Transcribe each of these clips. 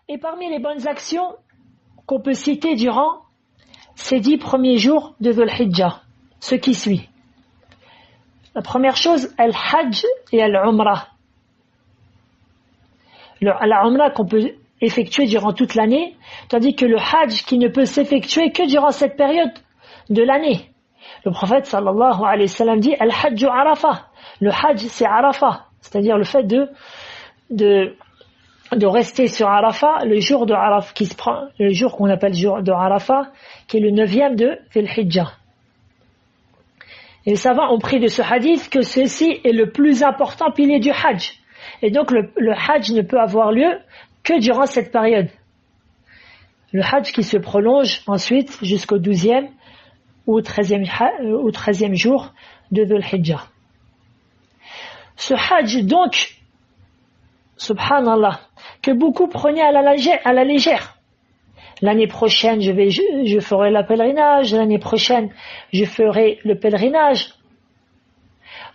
Et parmi les bonnes actions qu'on peut citer durant ces 10 premiers jours de Dhul Hijjah, ce qui suit. La première chose, Al-Hajj et Al-Umrah. La Umrah qu'on peut effectuer durant toute l'année, tandis que le Hajj qui ne peut s'effectuer que durant cette période de l'année. Le prophète sallallahu alayhi wa sallam dit Al-Hajj Arafah. Le Hajj c'est Arafah, c'est-à-dire le fait de rester sur Arafah, le jour de Arafah qui se prend, le jour qu'on appelle le jour de Arafah, qui est le 9e de Dhul Hijjah. Et les savants ont pris de ce hadith que ceci est le plus important pilier du Hajj. Et donc le Hajj ne peut avoir lieu que durant cette période. Le Hajj qui se prolonge ensuite jusqu'au 12e ou 13e jour de Dhul Hijjah. Ce Hajj donc, subhanallah, que beaucoup prenaient à la légère. L'année prochaine, je ferai le pèlerinage. L'année prochaine, je ferai le pèlerinage.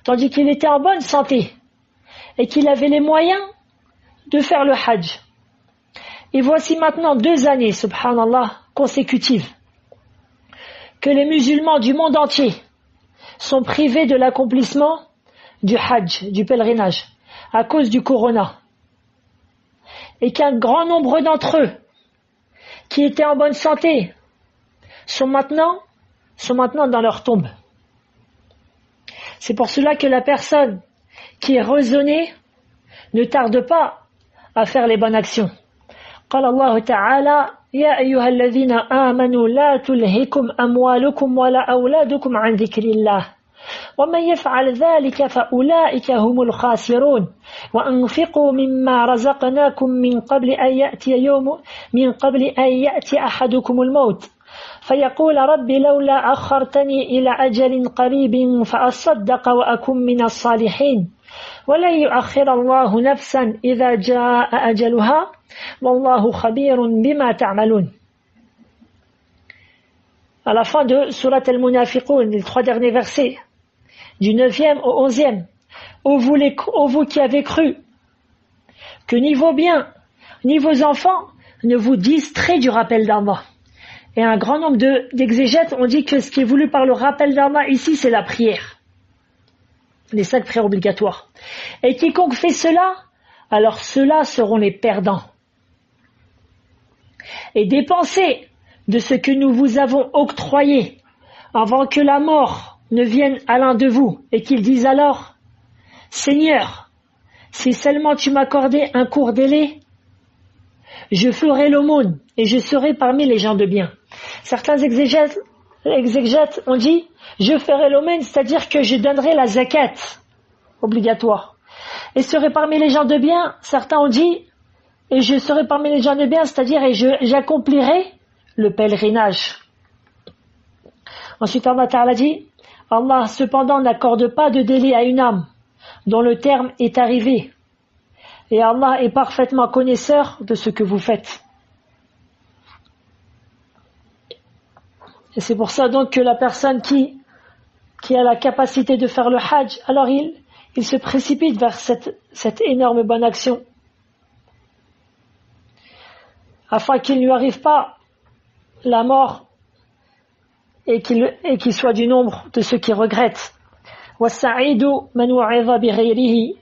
Tandis qu'il était en bonne santé et qu'il avait les moyens de faire le Hajj. Et voici maintenant 2 années, subhanallah, consécutives, que les musulmans du monde entier sont privés de l'accomplissement du Hajj, du pèlerinage, à cause du corona. Et qu'un grand nombre d'entre eux, qui étaient en bonne santé, sont maintenant dans leur tombe. C'est pour cela que la personne qui est raisonnée ne tarde pas à faire les bonnes actions. قال الله تعالى يا أيها الذين آمنوا لا تلهكم أموالكم ولا أولادكم عن ذكر الله ومن يفعل ذلك فأولئك هم الخاسرون وأنفقوا مما رزقناكم من قبل أن يأتي أحدكم الموت فيقول رب لولا أخرتني إلى أجل قريب فأصدق وأكن من الصالحين ولن يؤخر الله نفسا إذا جاء أجلها والله خبير بما تعملون. À la fin de Surat Al-Munafiqun, les 3 derniers versets, du 9e au 11e, ô vous qui avez cru, que ni vos biens, ni vos enfants ne vous distraient du rappel d'Allah. Et un grand nombre d'exégètes ont dit que ce qui est voulu par le rappel d'Allah ici, c'est la prière. Les 5 prières obligatoires. Et quiconque fait cela, alors ceux-là seront les perdants. Et dépensez de ce que nous vous avons octroyé avant que la mort ne vienne à l'un de vous et qu'il dise alors Seigneur, si seulement tu m'accordais un court délai, je ferai l'aumône et je serai parmi les gens de bien. Certains exégètes ont dit je ferai l'aumône, c'est-à-dire que je donnerai la zakat obligatoire et serai parmi les gens de bien. Certains ont dit et je serai parmi les gens de bien, c'est-à-dire et j'accomplirai le pèlerinage. Ensuite Allah Ta'ala dit Allah cependant n'accorde pas de délai à une âme dont le terme est arrivé et Allah est parfaitement connaisseur de ce que vous faites. Et c'est pour ça donc que la personne qui a la capacité de faire le Hajj, alors il se précipite vers cette énorme bonne action afin qu'il ne lui arrive pas la mort et qu'il soit du nombre de ceux qui regrettent. وَالسَّعِيدُ مَنْ وَعِظَ بِغَيْرِهِ.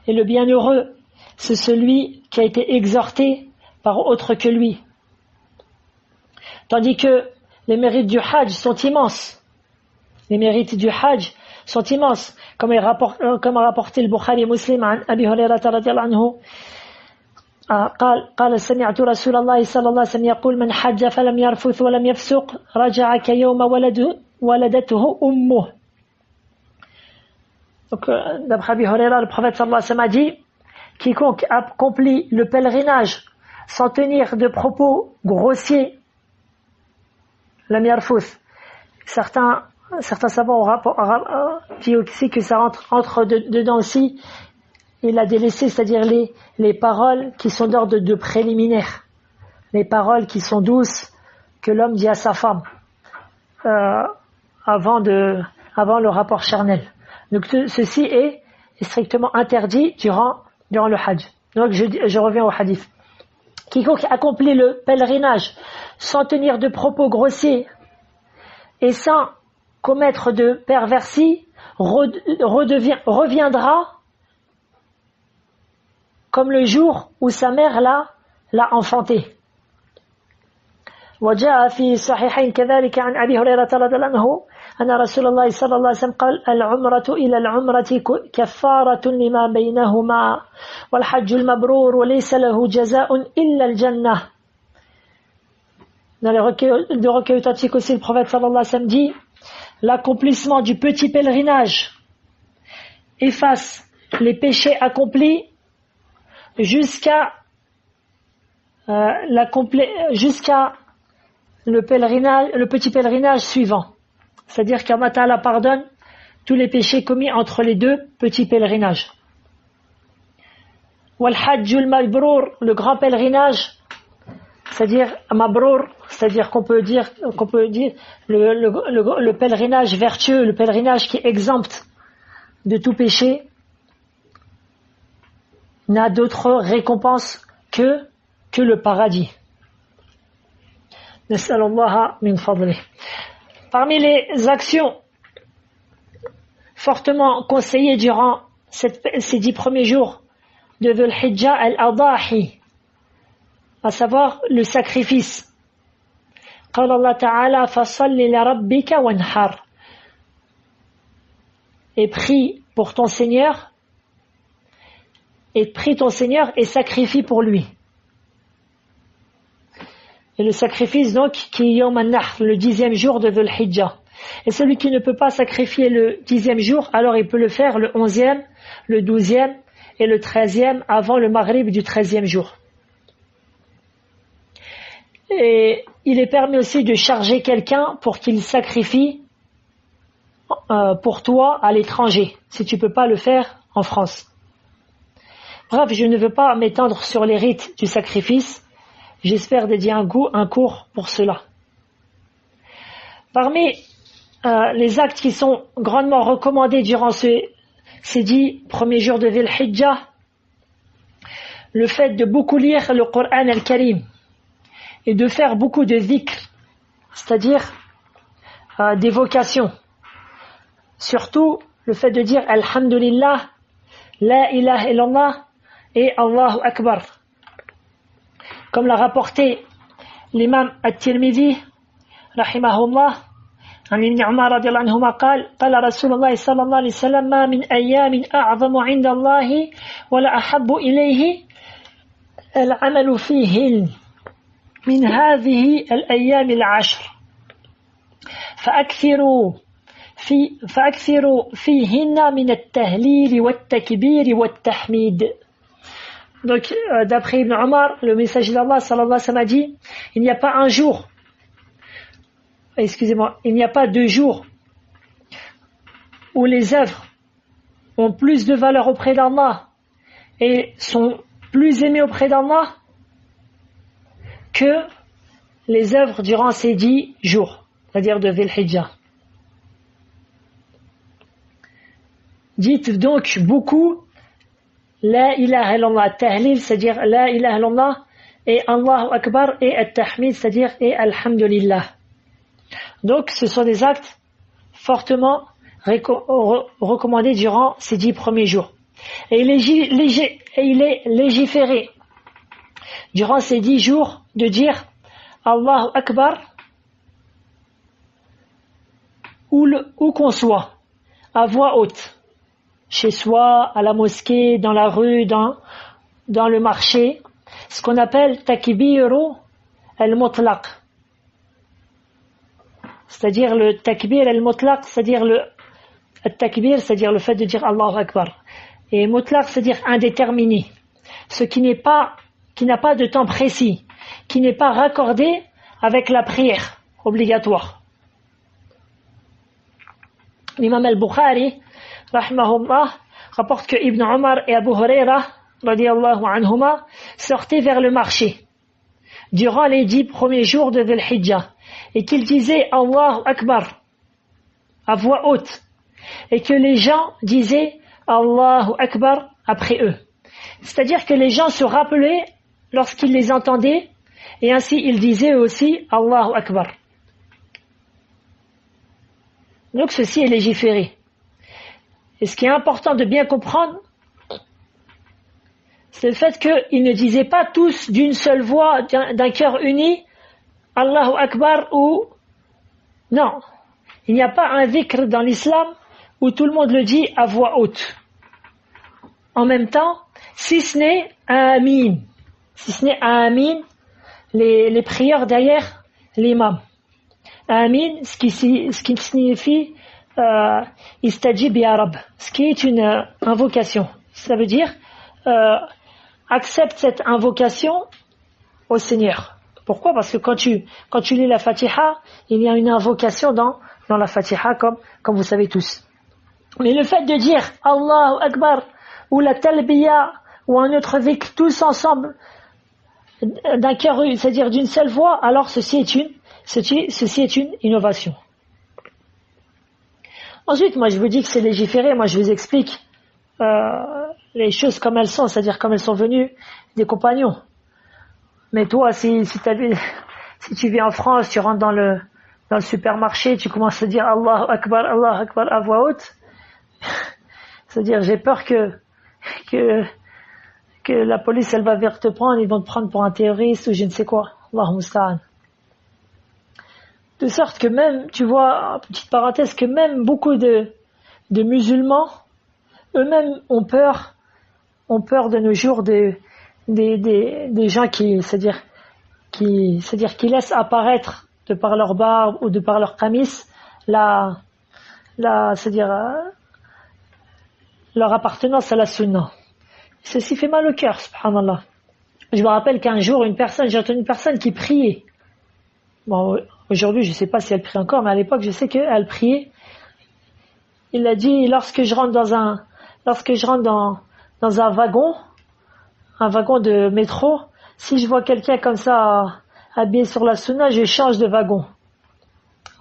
Et le bienheureux, c'est celui qui a été exhorté par autre que lui. Tandis que les mérites du Hajj sont immenses. Les mérites du Hajj sont immenses. Comme a rapporté le Bukhari et Muslim عن أبي هريرة رضي الله عنه قال سمعت رسول الله صلى الله عليه وسلم يقول من حج فلم يرفث ولم يفسق رجع كيوم ولدته أمه. Donc d'après Abi Huraira, le prophète sallallahu alayhi wa sallam a dit quiconque accomplit le pèlerinage sans tenir de propos grossiers, lam yarfuth. Certains savants ont dit aussi que ça entre dedans aussi il a délaissé, c'est-à-dire les paroles qui sont d'ordre de préliminaire, les paroles qui sont douces que l'homme dit à sa femme avant le rapport charnel. Donc ceci est strictement interdit durant le Hajj. Donc je reviens au hadith. quiconque accomplit le pèlerinage sans tenir de propos grossiers et sans commettre de perversie reviendra comme le jour où sa mère l'a enfanté. وجاء في الصحيحين كذلك عن أبي هريرة رضي الله عنه أن رسول الله صلى الله عليه وسلم قال العمرة إلى العمرة كفارة لما بينهما والحج المبرور وليس له جزاء إلا الجنة. Dans le recueil authentique aussi, le prophète sallallahu alayhi wa sallam dit l'accomplissement du petit pèlerinage efface les péchés accomplis jusqu'à le petit pèlerinage suivant. C'est-à-dire qu'Allah Ta'ala pardonne tous les péchés commis entre les deux petits pèlerinages. Wal hajjul mabrour, le grand pèlerinage, c'est-à-dire mabrour, c'est-à-dire qu'on peut dire le pèlerinage vertueux, le pèlerinage qui est exempt de tout péché, n'a d'autre récompense que le paradis. Nas'alallah min fadlih. Parmi les actions fortement conseillées durant ces 10 premiers jours de Dhul Hijjah al-Adahi, à savoir le sacrifice. قال الله تعالى فصل لربك وانحر, et prie pour ton Seigneur et sacrifie pour lui. Et le sacrifice donc qui est Yawm al-Nahr, le 10e jour de Dhul Hijjah. Et celui qui ne peut pas sacrifier le 10e jour, alors il peut le faire le 11e, le 12e et le 13e avant le Maghrib du 13e jour. Et il est permis aussi de charger quelqu'un pour qu'il sacrifie pour toi à l'étranger, si tu ne peux pas le faire en France. Bref, je ne veux pas m'étendre sur les rites du sacrifice. J'espère dédier un cours pour cela. Parmi les actes qui sont grandement recommandés durant ces 10 premiers jours de Dhul Hijjah, le fait de beaucoup lire le Coran al-Karim et de faire beaucoup de dhikr, c'est-à-dire d'évocation. Surtout le fait de dire Alhamdulillah, La ilaha illallah et Allahu Akbar. Comme l'a rapporté l'imam At-Tirmidhi, rahimahullah, عن ابن عمر رضي الله عنهما قال رسول الله صلى الله عليه وسلم ما من أيام أعظم عند الله ولا أحب إليه العمل فيهن من هذه الأيام العشر فأكثروا فيهن من التهليل والتكبير والتحميد. Donc, d'après Ibn Omar, le messager d'Allah sallallahu alayhi wa sallam a dit, il n'y a pas 2 jours où les œuvres ont plus de valeur auprès d'Allah et sont plus aimées auprès d'Allah que les œuvres durant ces 10 jours, c'est-à-dire de Dhul Hijjah. Dites donc beaucoup La ilaha illallah, tahlil, c'est-à-dire La ilaha illallah, et Allahu Akbar, et At-Tahmid, c'est-à-dire et Alhamdulillah. Donc, ce sont des actes fortement recommandés durant ces 10 premiers jours. Et il est légiféré durant ces 10 jours de dire Allahu Akbar où qu'on soit, à voix haute. Chez soi, à la mosquée, dans la rue, dans le marché, ce qu'on appelle takbiru al-mutlaq. C'est-à-dire le takbir al-mutlaq, c'est-à-dire le takbir, c'est-à-dire le fait de dire Allahu Akbar. Et mutlaq, c'est-à-dire indéterminé. Ce qui n'a pas de temps précis, qui n'est pas raccordé avec la prière obligatoire. L'imam al-Bukhari, rahimahullah, rapporte que Ibn Omar et Abu Huraira, radiyallahu anhuma, sortaient vers le marché durant les 10 premiers jours de Dhul Hijjah et qu'ils disaient Allahu Akbar à voix haute et que les gens disaient Allahu Akbar après eux. C'est-à-dire que les gens se rappelaient lorsqu'ils les entendaient, et ainsi ils disaient aussi Allahu Akbar. Donc ceci est légiféré. Et ce qui est important de bien comprendre, c'est le fait qu'ils ne disaient pas tous d'une seule voix, d'un cœur uni, Allahu Akbar ou... Non, il n'y a pas un dhikr dans l'islam où tout le monde le dit à voix haute. En même temps, si ce n'est Amin, les prières derrière l'imam. Amin, ce qui signifie Istajib ya Rab, ce qui est une invocation. Ça veut dire accepte cette invocation au Seigneur. Pourquoi? Parce que quand tu lis la Fatiha, il y a une invocation dans la Fatiha, comme vous savez tous. Mais le fait de dire Allahu Akbar ou la Talbiya ou un autre dhikr tous ensemble d'un cœur, c'est-à-dire d'une seule voix, alors ceci est une innovation. Ensuite, moi je vous dis que c'est légiféré, moi je vous explique les choses comme elles sont, c'est-à-dire comme elles sont venues des compagnons. Mais toi, si tu vis en France, tu rentres dans le supermarché, tu commences à dire Allahu Akbar à voix haute, c'est-à-dire j'ai peur que la police elle va venir te prendre, ils vont te prendre pour un terroriste ou je ne sais quoi. Allahu musta'an. De sorte que même, tu vois, petite parenthèse, que même beaucoup de musulmans, eux-mêmes ont peur de nos jours des gens qui laissent apparaître de par leur barbe ou de par leur qamis leur appartenance à la sunna. Ceci fait mal au cœur, subhanallah. Je me rappelle qu'un jour, j'ai entendu une personne qui priait. Bon, aujourd'hui, je ne sais pas si elle prie encore, mais à l'époque, je sais qu'elle priait. Il a dit, lorsque je rentre dans un wagon de métro, si je vois quelqu'un comme ça, habillé sur la sunna, je change de wagon.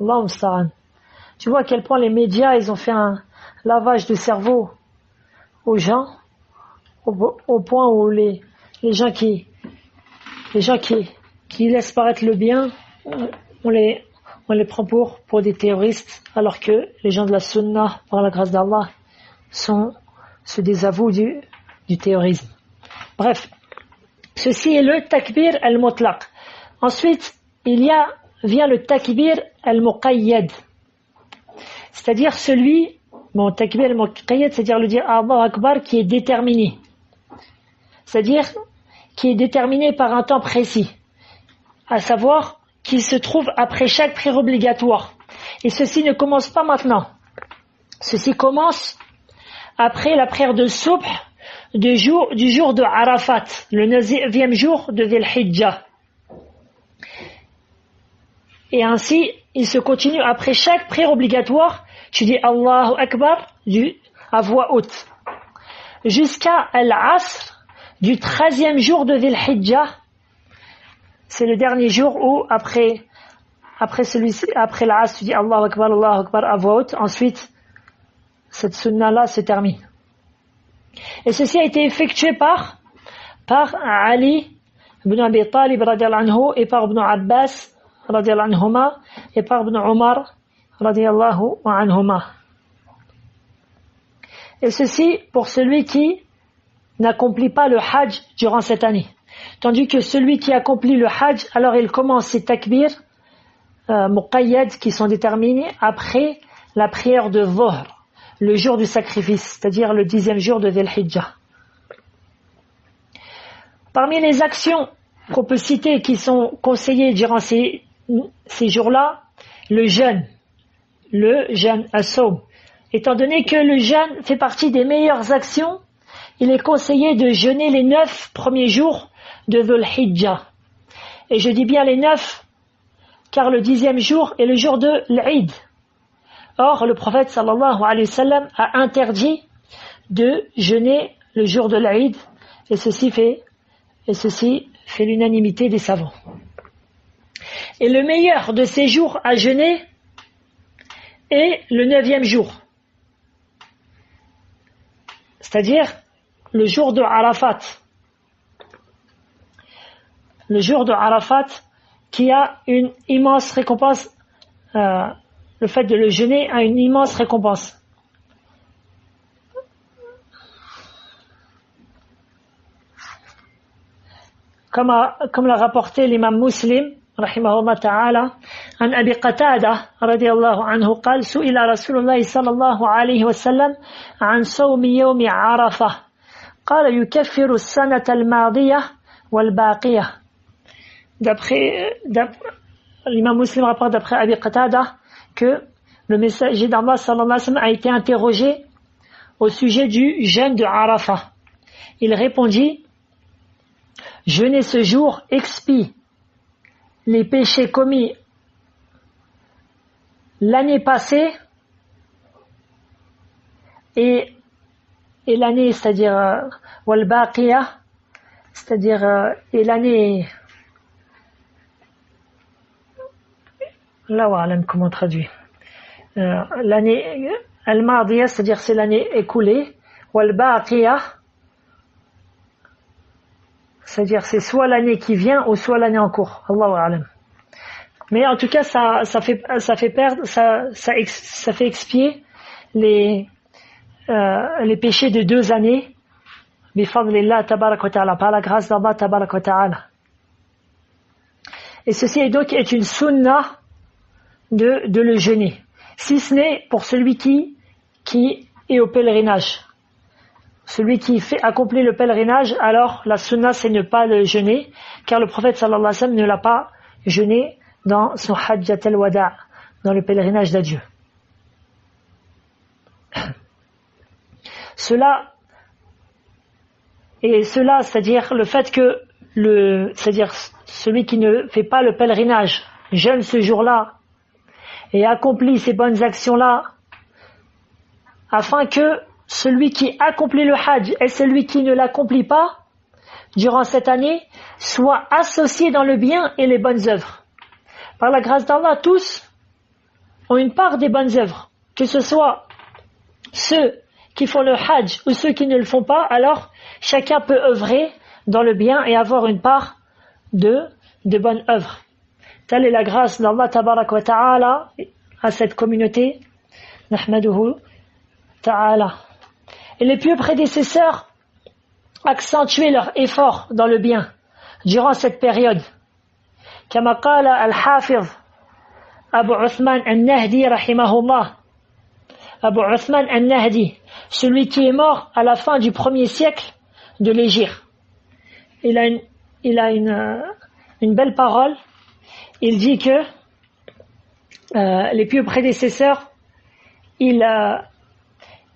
Allahu musta'an. Tu vois à quel point les médias, ils ont fait un lavage de cerveau aux gens, au point où les gens qui laissent paraître le bien, on les prend pour des terroristes, alors que les gens de la sunna, par la grâce d'Allah, se désavouent du terrorisme. Bref, ceci est le takbir al-mutlaq. Ensuite, vient le takbir al-muqayyad. C'est-à-dire takbir al-muqayyad, c'est-à-dire le dire Allahu Akbar qui est déterminé. C'est-à-dire qui est déterminé par un temps précis. À savoir qu'il se trouve après chaque prière obligatoire. Et ceci ne commence pas maintenant. Ceci commence après la prière de Subh du jour de Arafat, le 9e jour de Dhul Hijjah. Et ainsi, il se continue après chaque prière obligatoire. Tu dis Allahu Akbar à voix haute. Jusqu'à Al-Asr du 13e jour de Dhul Hijjah. C'est le dernier jour où, après l'Asr, tu dis Allahu Akbar à voix haute. Ensuite, cette sunna-là se termine. Et ceci a été effectué par Ali ibn Abi Talib radiyallahu anhu et par ibn Abbas radiyallahu anhuma et par ibn Umar radiyallahu anhuma. Et ceci pour celui qui n'accomplit pas le hajj durant cette année. Tandis que celui qui accomplit le hajj, alors il commence ses takbir muqayyad qui sont déterminés après la prière de Dhuhr, le jour du sacrifice, c'est-à-dire le 10e jour de Dhul Hijjah. Parmi les actions qu'on peut citer qui sont conseillées durant ces jours-là, le jeûne, as-sawm. Étant donné que le jeûne fait partie des meilleures actions, il est conseillé de jeûner les 9 premiers jours de Dhul Hijjah. Et je dis bien les 9, car le 10e jour est le jour de l'Eid. Or, le prophète sallallahu alayhi wa sallam a interdit de jeûner le jour de l'Eid, et ceci fait l'unanimité des savants. Et le meilleur de ces jours à jeûner est le 9e jour. C'est-à-dire le jour de Arafat. le jour de Arafat, qui a une immense récompense. Le fait de le jeûner a une immense récompense. Comme l'a rapporté l'imam Muslim, rahimahullah ta'ala, عن أبي قتادة رضي الله عنه قال سئل رسول الله صلى الله عليه وسلم عن صوم يوم عرفة قال يكفر السنة الماضية والباقية. D'après l'imam Muslim rapporte d'après Abi Qatada que le messager d'Allah sallallahu alayhi wa sallam a été interrogé au sujet du jeûne de Arafah. Il répondit: jeûner ce jour expie les péchés commis l'année passée et l'année, c'est-à-dire wal baqiya, c'est-à-dire et l'année, Allahu a'lam comment traduire, l'année al-madiya, c'est-à-dire c'est l'année écoulée, wal baqiya, c'est-à-dire c'est soit l'année qui vient ou soit l'année en cours. Allahu a'lam. Mais en tout cas, ça fait expier les péchés de 2 années. Bifadlillah tabarak wa ta'ala, par la grâce d'Allah tabarak wa ta'ala. Et ceci est une sunna de le jeûner. Si ce n'est pour celui qui est au pèlerinage. Celui qui accomplit le pèlerinage, alors la sunna c'est ne pas le jeûner, car le prophète sallallahu alayhi wa sallam ne l'a pas jeûné dans son hajjat al-wada', dans le pèlerinage d'adieu. Cela, c'est-à-dire le fait que c'est-à-dire celui qui ne fait pas le pèlerinage jeûne ce jour-là et accomplit ces bonnes actions-là, afin que celui qui accomplit le hajj et celui qui ne l'accomplit pas durant cette année soient associés dans le bien et les bonnes œuvres. Par la grâce d'Allah, tous ont une part des bonnes œuvres, que ce soit ceux qui font le hajj ou ceux qui ne le font pas. Alors chacun peut œuvrer dans le bien et avoir une part de bonnes œuvres. Telle est la grâce d'Allah tabarak wa ta'ala à cette communauté. Nahmaduhu ta'ala. Et les pieux prédécesseurs accentuaient leur effort dans le bien durant cette période. كما قال الحافظ أبو عثمان النهدي رحمه الله. Abu Uthman al-Nahdi, celui qui est mort à la fin du 1er siècle de l'Hégire. Il a une belle parole. Il dit que les pieux prédécesseurs, je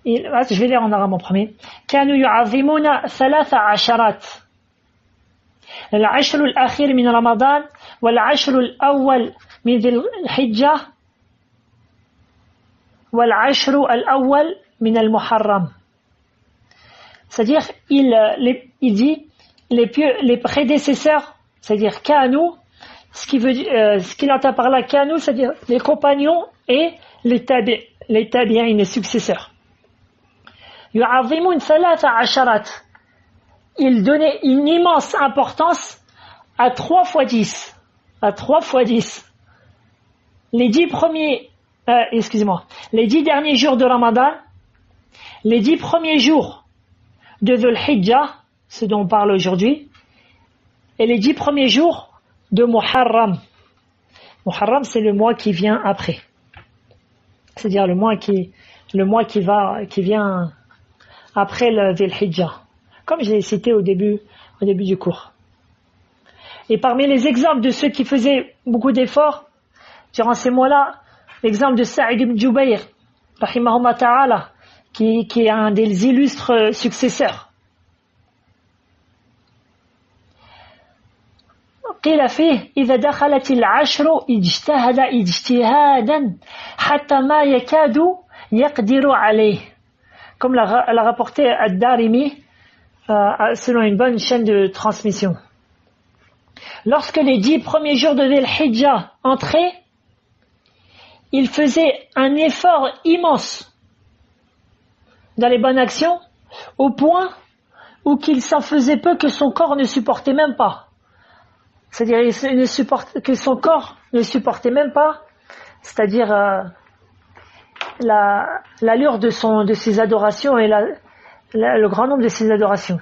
vais lire en arabe en premier. كانوا يعظمون 13 العشر الأخير من رمضان والعشر الأول من ذي الحجة والعشر الأول من المحرم. C'est-à-dire, il dit les prédécesseurs, c'est-à-dire كانوا, ce qu'il entend par là كانوا, c'est-à-dire les compagnons et les tabi'in, les successeurs. يعظمون 13. Il donnait une immense importance à 3 fois 10. À 3 fois 10. Les 10 derniers jours de Ramadan, les 10 premiers jours de Dhul Hijjah, ce dont on parle aujourd'hui, et les 10 premiers jours de Muharram. Muharram, c'est le mois qui vient après. C'est-à-dire le mois qui vient après le Dhul Hijjah. Comme je l'ai cité au début du cours. Et parmi les exemples de ceux qui faisaient beaucoup d'efforts durant ces mois-là, l'exemple de Sa'id ibn Jubayr, rahimahullah ta'ala, qui est un des illustres successeurs. قيل فيه إذا دخلت العشر اجتهد اجتهادا حتى ما يكاد يقدر عليه. Comme l'a rapporté Ad-Darimi, selon une bonne chaîne de transmission. Lorsque les 10 premiers jours de Dhul Hijjah entraient, il faisait un effort immense dans les bonnes actions, au point où qu'il s'en faisait peu que son corps ne supportait même pas. c'est-à-dire que son corps ne supportait même pas, c'est-à-dire l'allure de ses adorations et le grand nombre de ses adorations.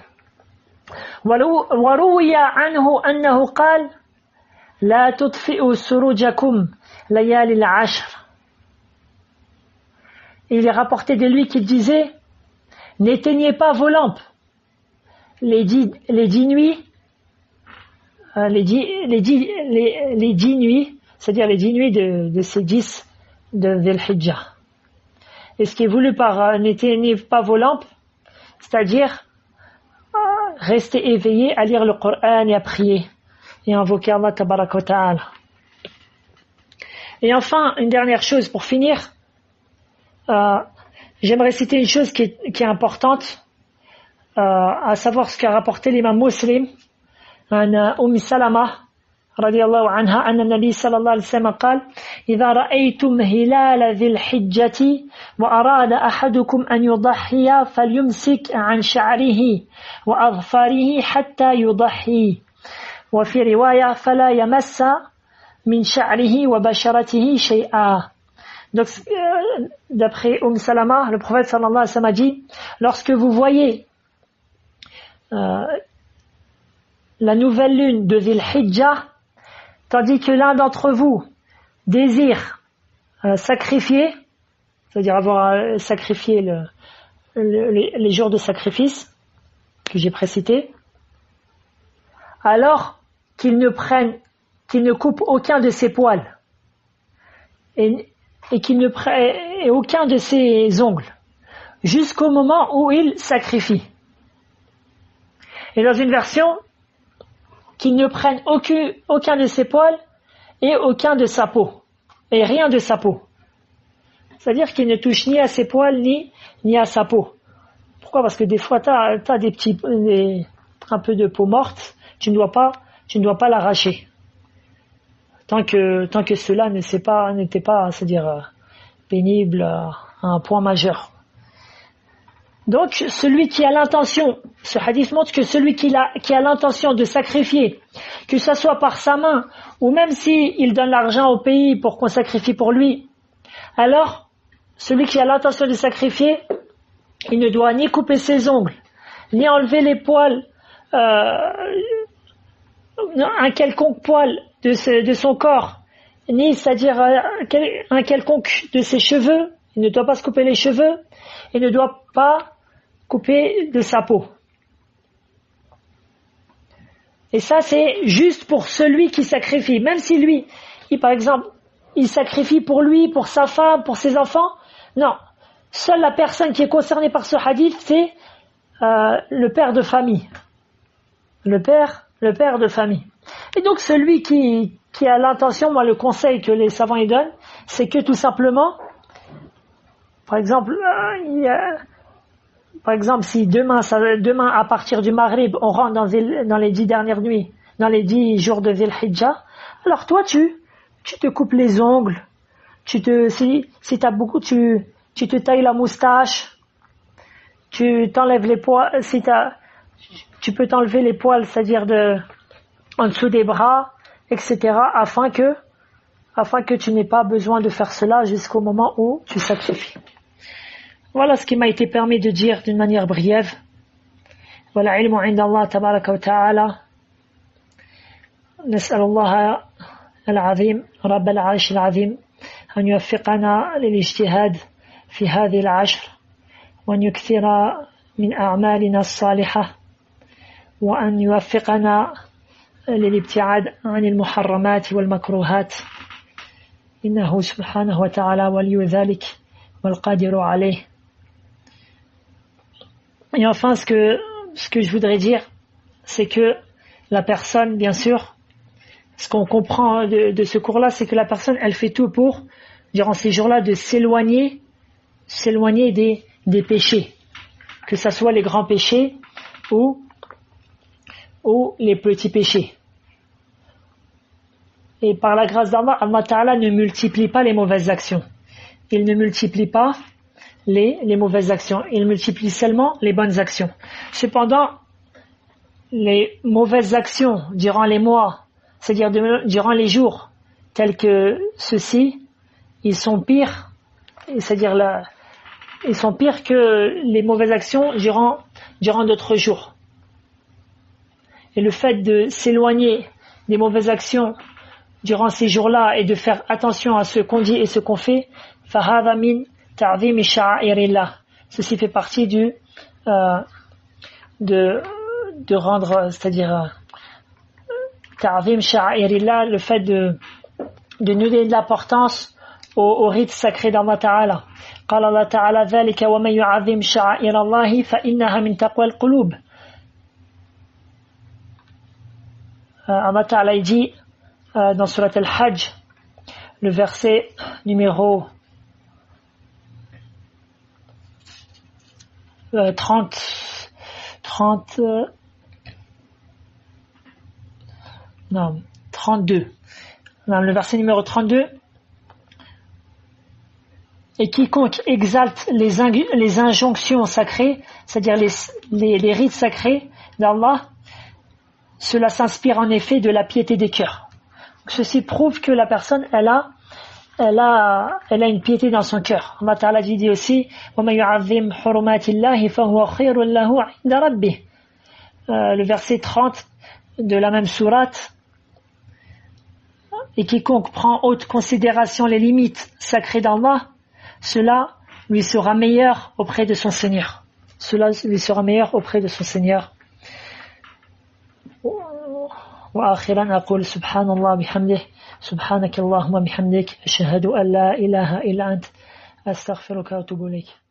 وروي عنه أنه قال لا تطفئوا سروجكم ليالي العشر. Il est rapporté de lui qu'il disait: n'éteignez pas vos lampes les 10 nuits, les 10 nuits, c'est-à-dire les 10 nuits de ces 10 de Dhul Hijjah. Et ce qui est voulu par n'éteignez pas vos lampes, c'est-à-dire rester éveillé à lire le Coran et à prier et à invoquer Allah tabaraka wa ta'ala. Et enfin, une dernière chose pour finir, j'aimerais citer une chose qui est importante, à savoir ce qu'a rapporté l'imam Muslim عن سلمة رضي الله عنها أن النبي صلى الله عليه وسلم قال: إذا رأيتم هلال ذي الحجة وأراد أحدكم أن يضحي فليمسك عن شعره وأظفاره حتى يضحي، وفي رواية فلا يمس من شعره وبشرته شيئا. Donc, d'après Salama, le prophète sallallahu alayhi wa sallam a dit: lorsque vous voyez la nouvelle lune de Dhul Hijjah, tandis que l'un d'entre vous désire sacrifier, c'est-à-dire avoir sacrifié les jours de sacrifice que j'ai précités, alors qu'il ne coupe aucun de ses poils et qu'il ne prenne aucun de ses ongles jusqu'au moment où il sacrifie. Et dans une version, qu'il ne prenne aucun de ses poils et aucun de sa peau, et rien de sa peau. C'est-à-dire qu'il ne touche ni à ses poils ni à sa peau. Pourquoi? Parce que des fois, t'as un peu de peau morte, tu ne dois pas l'arracher. Tant que cela n'était pas, c'est-à-dire pénible à un point majeur. Donc, celui qui a l'intention, ce hadith montre que celui qui a l'intention de sacrifier, que ce soit par sa main, ou même s'il donne l'argent au pays pour qu'on sacrifie pour lui, alors, celui qui a l'intention de sacrifier, il ne doit ni couper ses ongles, ni enlever les poils, un quelconque poil de son corps, ni, c'est-à-dire un quelconque de ses cheveux, il ne doit pas se couper les cheveux, il ne doit pas couper de sa peau. Et ça, c'est juste pour celui qui sacrifie. Même si lui, par exemple, il sacrifie pour lui, pour sa femme, pour ses enfants, non. Seule la personne qui est concernée par ce hadith, c'est le père de famille. Le père de famille. Et donc, celui qui a l'intention, moi, le conseil que les savants y donnent, c'est que tout simplement, par exemple, si demain à partir du Maghrib, on rentre dans les 10 dernières nuits, dans les 10 jours de Dhul Hijjah, alors toi, tu te coupes les ongles, si t'as beaucoup, tu te tailles la moustache, tu t'enlèves les poils, tu peux t'enlever les poils, c'est-à-dire en dessous des bras, etc., afin que tu n'aies pas besoin de faire cela jusqu'au moment où tu sacrifies. Voilà ce qui m'a été permis de dire d'une manière brève. Voilà ilmu inda Allah tabaraka wa ta'ala. نسأل الله العظيم رب العرش العظيم أن يوفقنا للاجتهاد في هذه العشر وأن يكثر من أعمالنا الصالحة وأن يوفقنا للابتعاد عن المحرمات والمكروهات إنه سبحانه وتعالى ولي ذلك والقادر عليه. Et enfin, ce que je voudrais dire, c'est que la personne, bien sûr, ce qu'on comprend de ce cours-là, c'est que la personne, elle fait tout pour, durant ces jours-là, de s'éloigner des péchés, que ce soit les grands péchés ou les petits péchés. Et par la grâce d'Allah, Allah Ta'ala ne multiplie pas les mauvaises actions. Il ne multiplie pas les mauvaises actions. Il multiplie seulement les bonnes actions. Cependant, les mauvaises actions durant les mois c'est-à-dire durant les jours tels que ceux-ci, ils sont pires, c'est-à-dire ils sont pires que les mauvaises actions durant d'autres jours. Et le fait de s'éloigner des mauvaises actions durant ces jours-là et de faire attention à ce qu'on dit et ce qu'on fait, فَهَذَا مِنْ تَعْظِيمِ شَعَائِرِ اللَّهِ. Ceci fait partie de rendre, c'est-à-dire ta'zim sha'airillah, le fait de donner de l'importance au rite sacré d'Allah Ta'ala. قال الله تعالى ذلك ومن يعظم شعائر الله فإنها من تقوى القلوب. Allah Ta'ala dit dans Surat Al-Hajj, le verset numéro 32. Le verset numéro 32. Et quiconque exalte les injonctions sacrées, c'est-à-dire les rites sacrés d'Allah, cela s'inspire en effet de la piété des cœurs. Ceci prouve que la personne, elle a une piété dans son cœur. Allah Ta'ala dit aussi, وَمَن يُعَظِّمْ حُرُمَاتِ اللَّهِ فَهُوَ خَيْرٌ لَهُ عِندَ رَبِّهِ. Le verset 30 de la même sourate. Et quiconque prend haute considération les limites sacrées d'Allah, cela lui sera meilleur auprès de son Seigneur. Cela lui sera meilleur auprès de son Seigneur. وآخرا أقول سبحان الله بحمده سبحانك اللهم بحمدك أشهد أن لا إله إلا أنت أستغفرك وأتوب إليك.